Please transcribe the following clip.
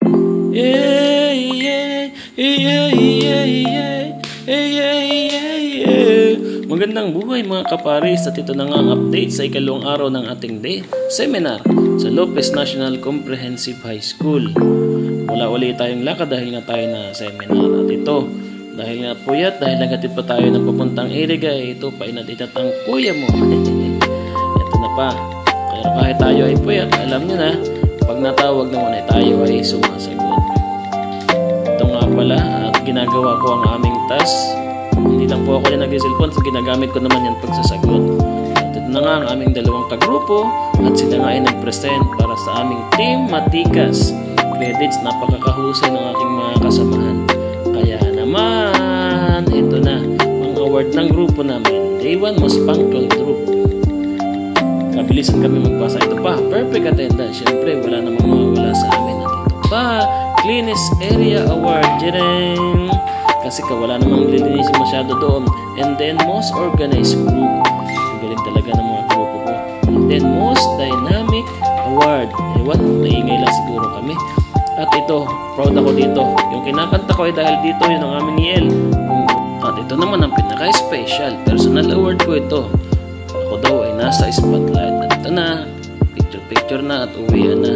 Yeah, yeah, yeah, yeah, yeah, yeah, yeah, yeah. Magandang buhay mga kaparis, at ito na nga ang update sa ikalawang araw ng ating day seminar sa Lopez National Comprehensive High School. Wala ulit tayong lakad dahil nga tayo na seminar, at ito dahil nga puyat, dahil nagatid pa tayo ng papuntang Iriga, ito pa inatitat ang kuya mo. Ito na pa. Pero kahit tayo ay puyat, alam nyo na, pag natawag naman ay tayo ay sumasagot. Ito nga pala, at ginagawa ko ang aming task. Hindi lang po ako yung nag-cellphone, ginagamit ko naman yan pagsasagot. At ito na nga ang aming dalawang kagrupo, at sila nga ay nag-present para sa aming Team Matikas. Credits, napakakahusay ng aking mga kasamahan. Kaya naman, ito na ang award ng grupo namin, Day 1 Most Punctual Group. Kabilisan kami magpasa. Ito pa, perfect attendance. Siyempre, wala namang mawawala sa amin. At ito pa, Cleanest Area Award. Jireng! Kasi wala namang lilinisin masyado doon. And then, Most Organized Group. Ang galing talaga ng mga grupo ko. And then, Most Dynamic Award. Ewan, naingay lang siguro kami. At ito, proud ako dito. Yung kinakanta ko ay dahil dito, yun ang aming Niel. At ito naman ang pinaka-special. Personal award ko ito. Ako daw ay nasa spotlight. At ito na, picture-picture na at uwian na.